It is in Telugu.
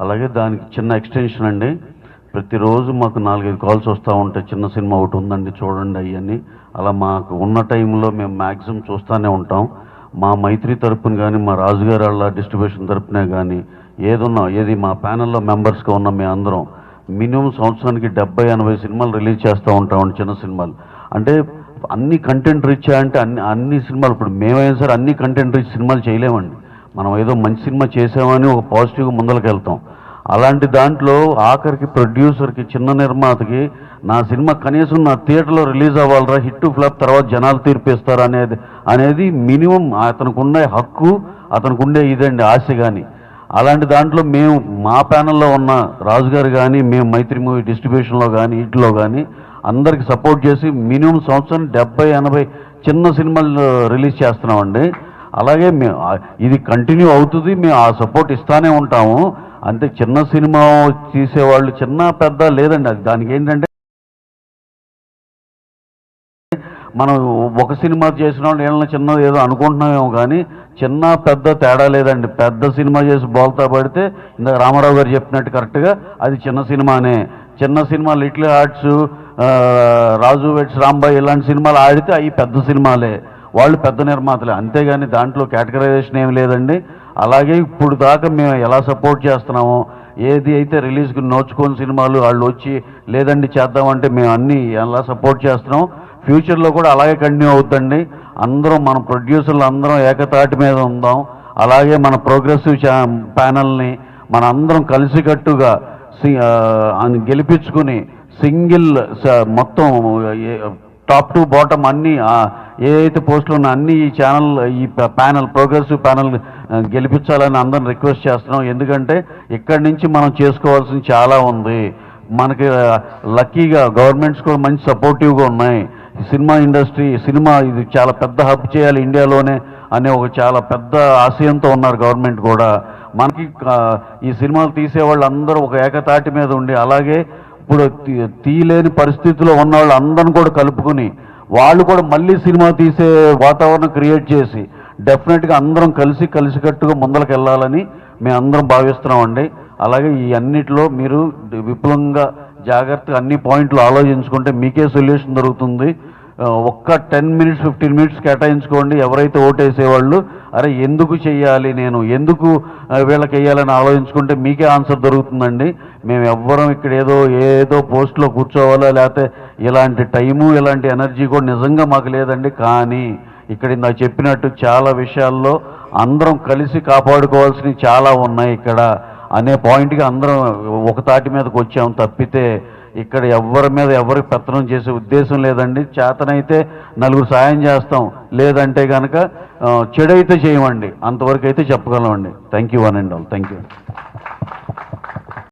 అలాగే దానికి చిన్న ఎక్స్టెన్షన్ అండి. ప్రతిరోజు మాకు 4-5 కాల్స్ వస్తూ ఉంటాయి, చిన్న సినిమా ఒకటి ఉందండి చూడండి అవన్నీ. అలా మాకు ఉన్న టైంలో మేము మ్యాక్సిమం చూస్తూనే ఉంటాం. మా మైత్రి తరపున కానీ, మా రాజుగారి వాళ్ళ డిస్ట్రిబ్యూషన్ తరపునే కానీ ఏది మా ప్యానెల్లో మెంబర్స్గా ఉన్న మేము అందరం మినిమం సంవత్సరానికి 70-80 సినిమాలు రిలీజ్ చేస్తూ ఉంటామండి, చిన్న సినిమాలు. అంటే అన్ని కంటెంట్ రిచ్ అంటే అన్ని సినిమాలు, ఇప్పుడు మేమైనా సరే అన్ని కంటెంట్ రిచ్ సినిమాలు చేయలేమండి. మనం ఏదో మంచి సినిమా చేసామని ఒక పాజిటివ్గా ముందరికి వెళ్తాం. అలాంటి దాంట్లో ఆఖరికి ప్రొడ్యూసర్కి, చిన్న నిర్మాతకి నా సినిమా కనీసం నా థియేటర్లో రిలీజ్ అవ్వాలరా, హిట్ ఫ్లాప్ తర్వాత జనాలు తీర్పిస్తారు అనేది మినిమం అతనికి ఉండే హక్కు, అతనికి ఉండే ఇదండి ఆశ. కానీ అలాంటి దాంట్లో మేము మా ప్యానల్లో ఉన్న రాజుగారు కానీ, మేము మైత్రి మూవీ డిస్ట్రిబ్యూషన్లో కానీ, వీటిలో కానీ అందరికి సపోర్ట్ చేసి మినిమం సంవత్సరం 70-80 చిన్న సినిమాలు రిలీజ్ చేస్తున్నామండి. అలాగే మేము ఇది కంటిన్యూ అవుతుంది, మేము ఆ సపోర్ట్ ఇస్తూనే ఉంటాము. అంతే, చిన్న సినిమా తీసేవాళ్ళు చిన్న పెద్ద లేదండి. అది దానికి ఏంటంటే మనం ఒక సినిమా చేసిన వాళ్ళు ఏమైనా చిన్నది ఏదో అనుకుంటున్నామేమో, కానీ చిన్న పెద్ద తేడా లేదండి. పెద్ద సినిమా చేసి బోల్తా పడితే ఇందాక రామారావు గారు చెప్పినట్టు కరెక్ట్గా అది చిన్న సినిమానే. చిన్న సినిమా లిటిల్ హార్ట్స్, రాజు వెడ్స్ రాంబాయ్ ఇలాంటి సినిమాలు ఆడితే అవి పెద్ద సినిమాలే, వాళ్ళు పెద్ద నిర్మాతలే. అంతేగాని దాంట్లో కేటగరైజేషన్ ఏమి లేదండి. అలాగే ఇప్పుడు దాకా మేము ఎలా సపోర్ట్ చేస్తున్నామో, ఏది అయితే రిలీజ్కి నోచుకోని సినిమాలు వాళ్ళు వచ్చి లేదండి చేద్దామంటే మేము అన్నీ ఎలా సపోర్ట్ చేస్తున్నాం, ఫ్యూచర్లో కూడా అలాగే కంటిన్యూ అవుతుందండి. అందరం మన ప్రొడ్యూసర్లు అందరం ఏకతాటి మీద ఉందాం. అలాగే మన ప్రోగ్రెసివ్ ప్యానల్ని మన అందరం కలిసికట్టుగా గెలిపించుకుని సింగిల్ మొత్తం టాప్ టు బాటమ్ అన్నీ ఏదైతే పోస్టులు ఉన్నా అన్నీ ఈ ఛానల్, ఈ ప్యానల్, ప్రోగ్రెసివ్ ప్యానల్ గెలిపించాలని అందరం రిక్వెస్ట్ చేస్తున్నాం. ఎందుకంటే ఇక్కడి నుంచి మనం చేసుకోవాల్సింది చాలా ఉంది. మనకి లక్కీగా గవర్నమెంట్స్ కూడా మంచి సపోర్టివ్గా ఉన్నాయి. సినిమా ఇండస్ట్రీ, సినిమా ఇది చాలా పెద్ద హబ్ చేయాలి ఇండియాలోనే అనే ఒక చాలా పెద్ద ఆశయంతో ఉన్నారు గవర్నమెంట్ కూడా. మనకి ఈ సినిమాలు తీసేవాళ్ళు అందరూ ఒక ఏకతాటి మీద ఉండి, అలాగే ఇప్పుడు తీయలేని పరిస్థితిలో ఉన్న వాళ్ళు అందరిని కూడా కలుపుకుని వాళ్ళు కూడా మళ్ళీ సినిమా తీసే వాతావరణం క్రియేట్ చేసి డెఫినెట్గా అందరం కలిసికట్టుగా ముందరికి వెళ్ళాలని మేము అందరం భావిస్తున్నామండి. అలాగే ఈ అన్నిటిలో మీరు విపులంగా జాగ్రత్తగా అన్ని పాయింట్లు ఆలోచించుకుంటే మీకే సొల్యూషన్ దొరుకుతుంది. ఒక్క 10 మినిట్స్ 15 మినిట్స్ కేటాయించుకోండి. ఎవరైతే ఓటేసేవాళ్ళు అరే ఎందుకు చెయ్యాలి, నేను ఎందుకు వీళ్ళకి వేయాలని ఆలోచించుకుంటే మీకే ఆన్సర్ దొరుకుతుందండి. మేము ఎవ్వరం ఇక్కడ ఏదో పోస్ట్లో కూర్చోవాలా, లేకపోతే ఇలాంటి టైము ఇలాంటి ఎనర్జీ కూడా నిజంగా మాకు లేదండి. కానీ ఇక్కడ ఇందాక చెప్పినట్టు చాలా విషయాల్లో అందరం కలిసి కాపాడుకోవాల్సినవి చాలా ఉన్నాయి ఇక్కడ అనే పాయింట్కి అందరం ఒక తాటి మీదకి వచ్చాము. తప్పితే ఇక్కడ ఎవరి మీద ఎవరికి పెత్తనం చేసే ఉద్దేశం లేదండి. చేతనైతే నలుగురు సాయం చేస్తాం, లేదంటే కనుక చెడైతే చేయమండి, అంతవరకు అయితే చెప్పగలమండి. Thank you one and all. Thank you.